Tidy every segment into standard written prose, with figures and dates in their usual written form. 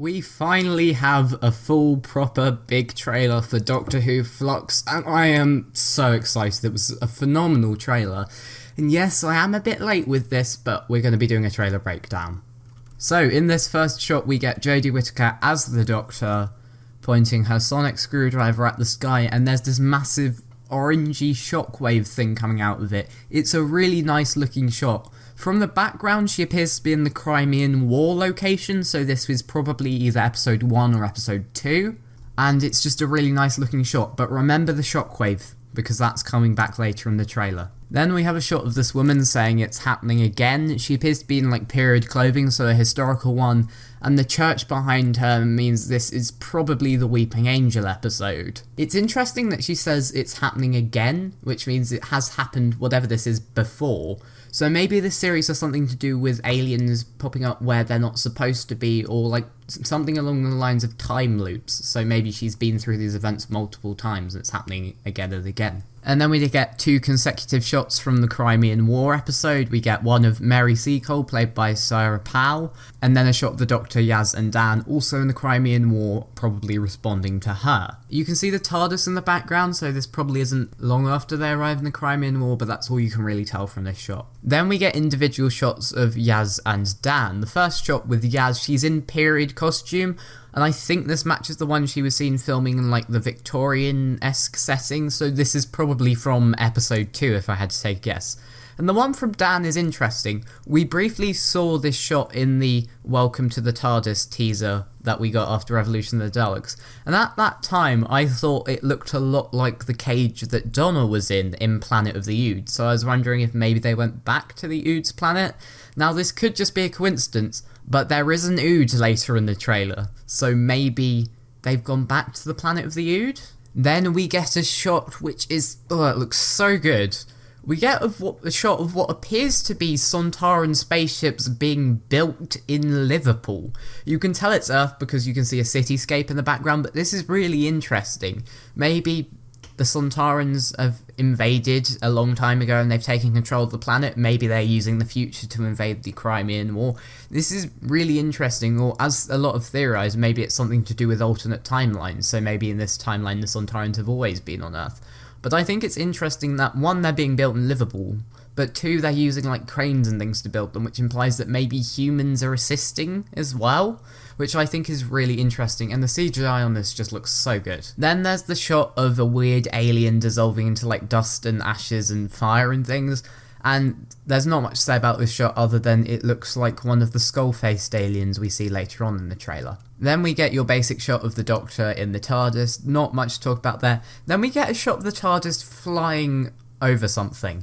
We finally have a full, proper, big trailer for Doctor Who Flux, and I am so excited. It was a phenomenal trailer. And yes, I am a bit late with this, but we're going to be doing a trailer breakdown. So, in this first shot, we get Jodie Whittaker as the Doctor, pointing her sonic screwdriver at the sky, and there's this massive orangey shockwave thing coming out of it. It's a really nice looking shot. From the background, she appears to be in the Crimean War location, so this is probably either episode 1 or episode 2, and it's just a really nice looking shot, but remember the shockwave, because that's coming back later in the trailer. Then we have a shot of this woman saying it's happening again. She appears to be in period clothing, so a historical one, and the church behind her means this is probably the Weeping Angel episode. It's interesting that she says it's happening again, which means it has happened, whatever this is, before. So maybe this series has something to do with aliens popping up where they're not supposed to be, or something along the lines of time loops. So maybe she's been through these events multiple times and it's happening again and again. And then we get 2 consecutive shots from the Crimean War episode. We get one of Mary Seacole, played by Sarah Powell, and then a shot of the Doctor, Yaz and Dan, also in the Crimean War, probably responding to her. You can see the TARDIS in the background, so this probably isn't long after they arrive in the Crimean War, but that's all you can really tell from this shot. Then we get individual shots of Yaz and Dan. The first shot with Yaz, she's in period costume, and I think this matches the one she was seen filming in the Victorian-esque setting, so this is probably from episode 2 if I had to take a guess. And the one from Dan is interesting. We briefly saw this shot in the Welcome to the TARDIS teaser that we got after Revolution of the Daleks, and at that time I thought it looked a lot like the cage that Donna was in Planet of the Oods, so I was wondering if maybe they went back to the Oods planet. Now this could just be a coincidence, but there is an Ood later in the trailer, so maybe they've gone back to the Planet of the Ood? Then we get a shot which is, it looks so good. We get a shot of what appears to be Sontaran spaceships being built in Liverpool. You can tell it's Earth because you can see a cityscape in the background, but this is really interesting. Maybe the Sontarans have invaded a long time ago and they've taken control of the planet. Maybe they're using the future to invade the Crimean War. This is really interesting, or as a lot have theorised, maybe it's something to do with alternate timelines. So maybe in this timeline the Sontarans have always been on Earth. But I think it's interesting that 1, they're being built in Liverpool, but 2, they're using cranes and things to build them, which implies that maybe humans are assisting as well, which I think is really interesting, and the CGI on this just looks so good. Then there's the shot of a weird alien dissolving into dust and ashes and fire and things, and there's not much to say about this shot other than it looks like one of the skull-faced aliens we see later on in the trailer. Then we get your basic shot of the Doctor in the TARDIS, not much to talk about there. Then we get a shot of the TARDIS flying over something.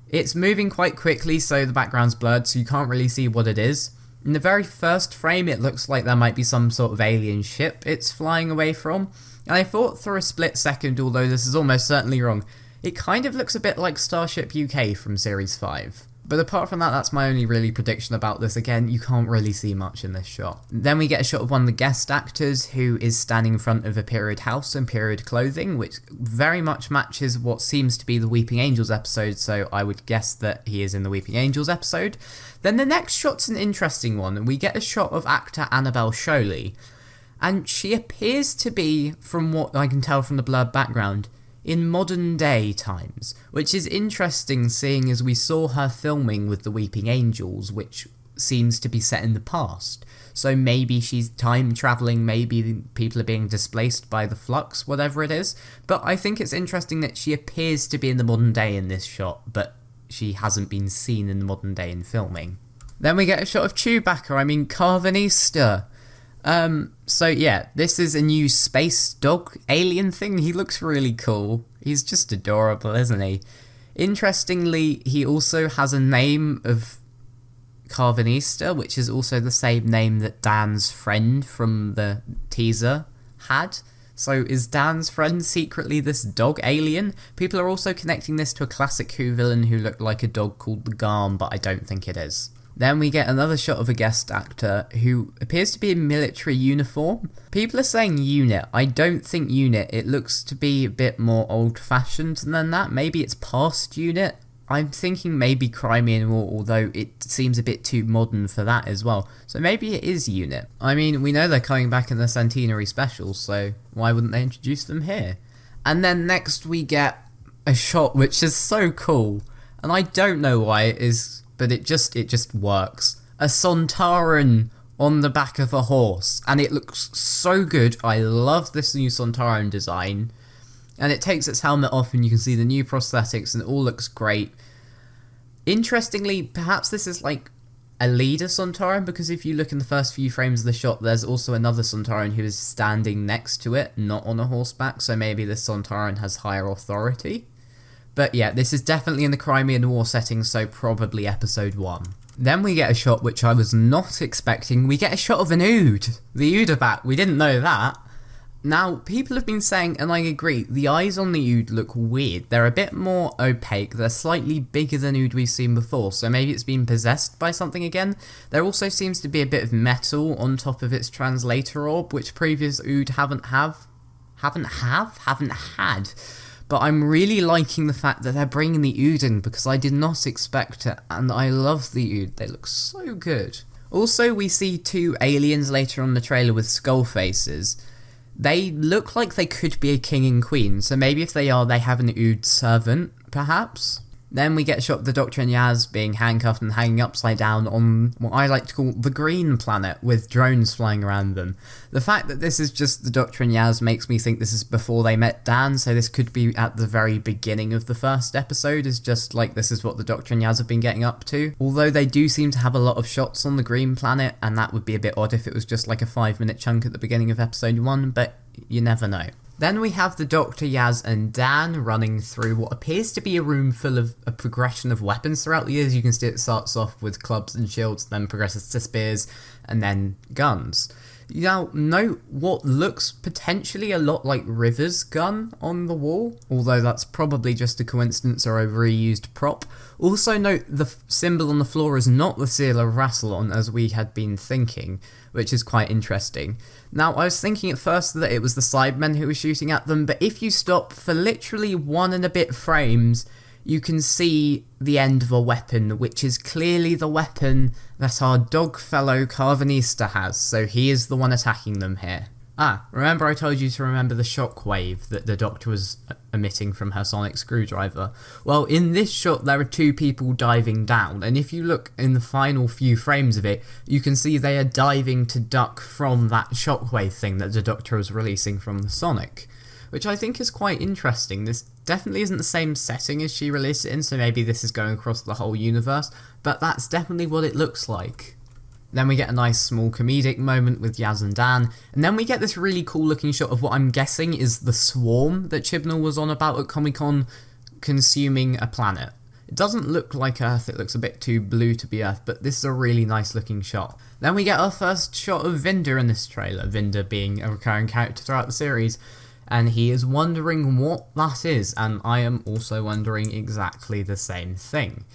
It's moving quite quickly, so the background's blurred, so you can't really see what it is. In the very first frame, it looks like there might be some sort of alien ship it's flying away from, and I thought for a split second, although this is almost certainly wrong, it kind of looks a bit like Starship UK from Series 5. But apart from that, that's my only really prediction about this. Again, you can't really see much in this shot. Then we get a shot of one of the guest actors who is standing in front of a period house in period clothing, which very much matches what seems to be the Weeping Angels episode, so I would guess that he is in the Weeping Angels episode. Then the next shot's an interesting one, and we get a shot of actor Annabelle Sholey, and she appears to be, from what I can tell from the blurred background, in modern day times, which is interesting seeing as we saw her filming with the Weeping Angels, which seems to be set in the past. So maybe she's time travelling, maybe people are being displaced by the Flux, whatever it is. But I think it's interesting that she appears to be in the modern day in this shot, but she hasn't been seen in the modern day in filming. Then we get a shot of Carvanista. So yeah, this is a new space dog alien thing. He looks really cool. He's just adorable, isn't he? Interestingly, he also has a name of Carvanista, which is also the same name that Dan's friend from the teaser had. So is Dan's friend secretly this dog alien? People are also connecting this to a classic Who villain who looked like a dog called the Garm, but I don't think it is. Then we get another shot of a guest actor who appears to be in military uniform. People are saying unit. I don't think unit. It looks to be a bit more old-fashioned than that. Maybe it's past unit. I'm thinking maybe Crimean War, although it seems a bit too modern for that as well. So maybe it is UNIT. I mean, we know they're coming back in the Centenary special, so why wouldn't they introduce them here? And then next we get a shot which is so cool, and I don't know why it is, but it just works. A Sontaran on the back of a horse, and it looks so good. I love this new Sontaran design, and it takes its helmet off and you can see the new prosthetics and it all looks great. Interestingly, perhaps this is like a leader Sontaran, because if you look in the first few frames of the shot, there's also another Sontaran who is standing next to it, not on a horseback, so maybe this Sontaran has higher authority. But yeah, this is definitely in the Crimean War setting, so probably episode 1. Then we get a shot which I was not expecting. We get a shot of an Ood. The Ood are back. We didn't know that. Now, people have been saying, and I agree, the eyes on the Ood look weird. They're a bit more opaque. They're slightly bigger than Ood we've seen before, so maybe it's been possessed by something again. There also seems to be a bit of metal on top of its translator orb, which previous Ood haven't had. But I'm really liking the fact that they're bringing the Ood in, because I did not expect it, and I love the Ood. They look so good. Also, we see 2 aliens later on the trailer with skull faces. They look like they could be a king and queen, so maybe if they are, they have an Ood servant, perhaps? Then we get a shot of the Doctor and Yaz being handcuffed and hanging upside down on what I like to call the green planet, with drones flying around them. The fact that this is just the Doctor and Yaz makes me think this is before they met Dan, so this could be at the very beginning of the first episode, is just like this is what the Doctor and Yaz have been getting up to. Although they do seem to have a lot of shots on the green planet, and that would be a bit odd if it was just like a 5-minute chunk at the beginning of episode 1, but you never know. Then we have the Doctor, Yaz, and Dan running through what appears to be a room full of a progression of weapons throughout the years. You can see it starts off with clubs and shields, then progresses to spears, and then guns. Now, note what looks potentially a lot like River's gun on the wall, although that's probably just a coincidence or a reused prop. Also note the symbol on the floor is not the seal of Rassilon, as we had been thinking, which is quite interesting. Now, I was thinking at first that it was the Cybermen who were shooting at them, but if you stop for literally 1 and a bit frames, you can see the end of a weapon, which is clearly the weapon that our dog fellow Carvanista has, so he is the one attacking them here. Remember I told you to remember the shockwave that the Doctor was emitting from her sonic screwdriver? Well, in this shot there are 2 people diving down, and if you look in the final few frames of it, you can see they are diving to duck from that shockwave thing that the Doctor was releasing from the sonic, which I think is quite interesting. This definitely isn't the same setting as she released it in, so maybe this is going across the whole universe, but that's definitely what it looks like. Then we get a nice small comedic moment with Yaz and Dan, and then we get this really cool looking shot of what I'm guessing is the swarm that Chibnall was on about at Comic-Con consuming a planet. It doesn't look like Earth, it looks a bit too blue to be Earth, but this is a really nice looking shot. Then we get our first shot of Vinder in this trailer, Vinder being a recurring character throughout the series, and he is wondering what that is, and I am also wondering exactly the same thing.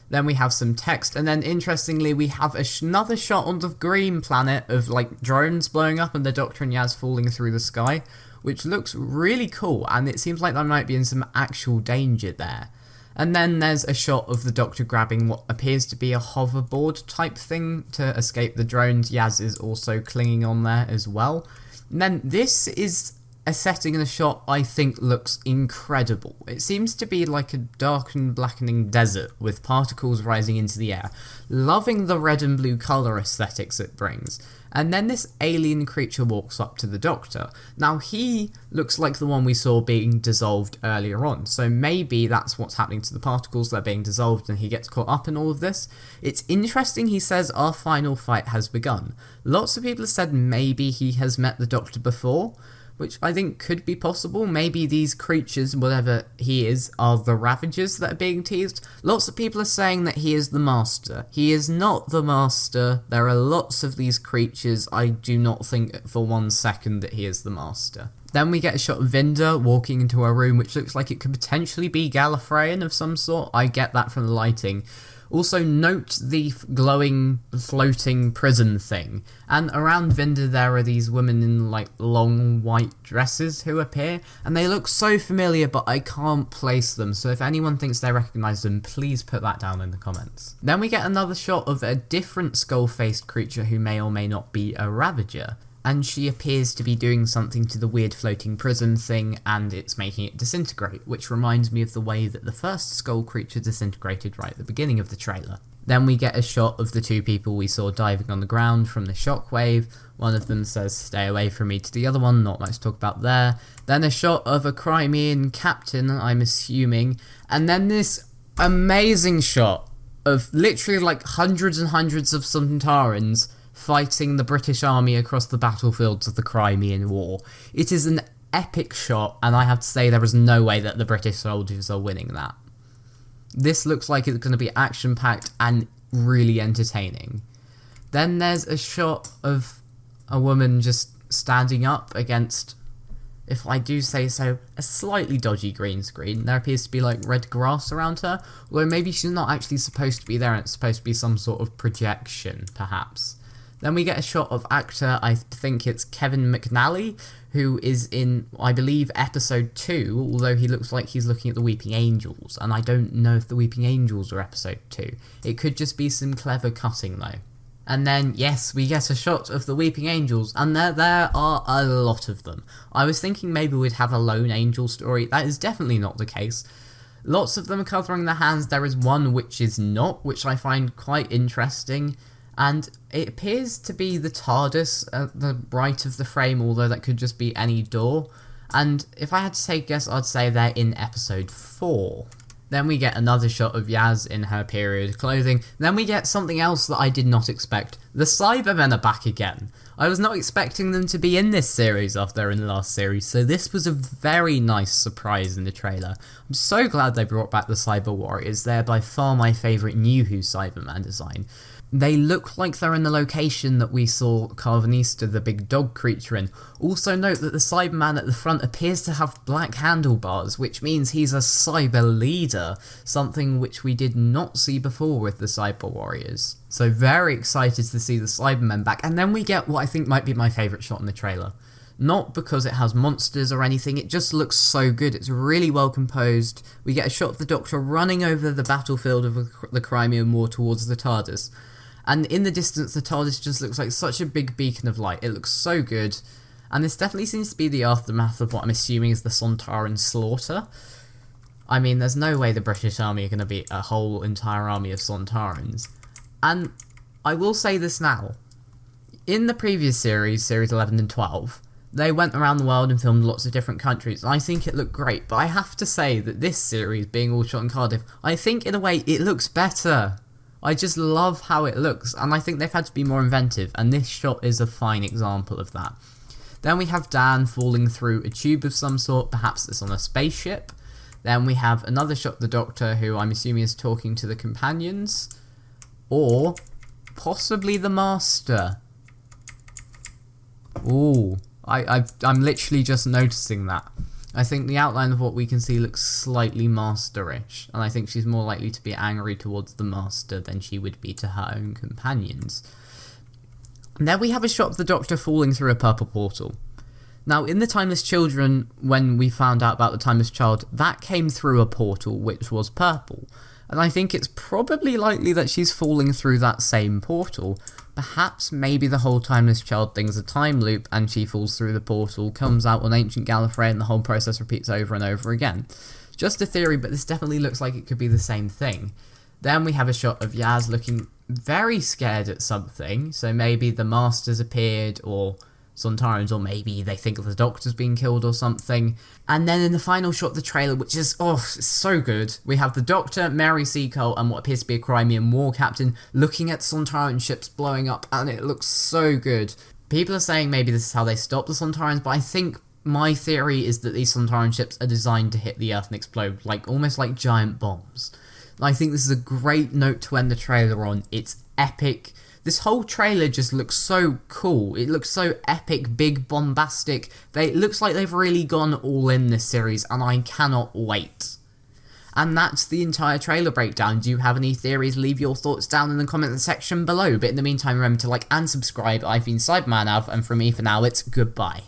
Then we have some text, and then interestingly we have another shot on the green planet of like drones blowing up and the Doctor and Yaz falling through the sky, which looks really cool, and it seems like they might be in some actual danger there. And then there's a shot of the Doctor grabbing what appears to be a hoverboard type thing to escape the drones. Yaz is also clinging on there as well. And then this is a setting in the shot I think looks incredible. It seems to be like a dark and blackening desert with particles rising into the air. Loving the red and blue colour aesthetics it brings. And then this alien creature walks up to the Doctor. Now he looks like the one we saw being dissolved earlier on, so maybe that's what's happening to the particles, they're being dissolved and he gets caught up in all of this. It's interesting he says our final fight has begun. Lots of people have said maybe he has met the Doctor before, which I think could be possible. Maybe these creatures, whatever he is, are the Ravagers that are being teased. Lots of people are saying that he is the Master. He is not the Master. There are lots of these creatures. I do not think for 1 second that he is the Master. Then we get a shot of Vinder walking into a room which looks like it could potentially be Gallifreyan of some sort. I get that from the lighting. Also, note the glowing, floating prison thing. And around Vinda there are these women in, like, long white dresses who appear. And they look so familiar, but I can't place them. So if anyone thinks they recognise them, please put that down in the comments. Then we get another shot of a different skull-faced creature who may or may not be a Ravager. And she appears to be doing something to the weird floating prison thing, and it's making it disintegrate, which reminds me of the way that the first skull creature disintegrated right at the beginning of the trailer. Then we get a shot of the two people we saw diving on the ground from the shockwave. One of them says, "Stay away from me," to the other one, not much to talk about there. Then a shot of a Crimean captain, I'm assuming, and then this amazing shot of literally like hundreds and hundreds of Sontarans fighting the British army across the battlefields of the Crimean War. It is an epic shot, and I have to say there is no way that the British soldiers are winning that. This looks like it's going to be action-packed and really entertaining. Then there's a shot of a woman just standing up against, if I do say so, a slightly dodgy green screen. There appears to be like red grass around her, although maybe she's not actually supposed to be there and it's supposed to be some sort of projection, perhaps. Then we get a shot of actor, I think it's Kevin Mcnally, who is in, I believe, episode 2, although he looks like he's looking at the Weeping Angels, and I don't know if the Weeping Angels are episode 2. It could just be some clever cutting, though. And then, yes, we get a shot of the Weeping Angels, and there are a lot of them. I was thinking maybe we'd have a lone angel story. That is definitely not the case. Lots of them are covering their hands. There is one which is not, which I find quite interesting. And it appears to be the TARDIS at the right of the frame, although that could just be any door. And if I had to take a guess, I'd say they're in episode 4. Then we get another shot of Yaz in her period clothing. Then we get something else that I did not expect. The Cybermen are back again. I was not expecting them to be in this series after they're in the last series, so this was a very nice surprise in the trailer. I'm so glad they brought back the Cyber Warriors. They're by far my favourite New Who Cyberman design. They look like they're in the location that we saw Carvanista, the big dog creature, in. Also note that the Cyberman at the front appears to have black handlebars, which means he's a cyber leader, something which we did not see before with the Cyber Warriors. So very excited to see the Cybermen back, and then we get what I think might be my favourite shot in the trailer. Not because it has monsters or anything, it just looks so good, it's really well composed. We get a shot of the Doctor running over the battlefield of the Crimean War towards the TARDIS. And in the distance, the TARDIS just looks like such a big beacon of light. It looks so good. And this definitely seems to be the aftermath of what I'm assuming is the Sontaran slaughter. I mean, there's no way the British army are going to be a whole entire army of Sontarans. And I will say this now. In the previous series, series 11 and 12, they went around the world and filmed lots of different countries. And I think it looked great. But I have to say that this series, being all shot in Cardiff, I think in a way it looks better. I just love how it looks, and I think they've had to be more inventive, and this shot is a fine example of that. Then we have Dan falling through a tube of some sort, perhaps it's on a spaceship. Then we have another shot of the Doctor, who I'm assuming is talking to the companions, or possibly the Master. Ooh, I'm literally just noticing that. I think the outline of what we can see looks slightly Masterish, and I think she's more likely to be angry towards the Master than she would be to her own companions. And then we have a shot of the Doctor falling through a purple portal. Now, in the Timeless Children, when we found out about the Timeless Child, that came through a portal which was purple, and I think it's probably likely that she's falling through that same portal. Perhaps maybe the whole Timeless Child thing's a time loop and she falls through the portal, comes out on Ancient Gallifrey, and the whole process repeats over and over again. Just a theory, but this definitely looks like it could be the same thing. Then we have a shot of Yaz looking very scared at something, so maybe the Master's appeared, or Sontarans, or maybe they think the Doctor's been killed or something. And then in the final shot of the trailer, which is, it's so good, we have the Doctor, Mary Seacole, and what appears to be a Crimean war captain looking at Sontaran ships blowing up, and it looks so good. People are saying maybe this is how they stop the Sontarans, but I think my theory is that these Sontaran ships are designed to hit the Earth and explode, almost like giant bombs. I think this is a great note to end the trailer on. It's epic. This whole trailer just looks so cool. It looks so epic, big, bombastic. It looks like they've really gone all in this series, and I cannot wait. And that's the entire trailer breakdown. Do you have any theories? Leave your thoughts down in the comment section below. But in the meantime, remember to like and subscribe. I've been Cyberman Av, and from me for now, it's goodbye.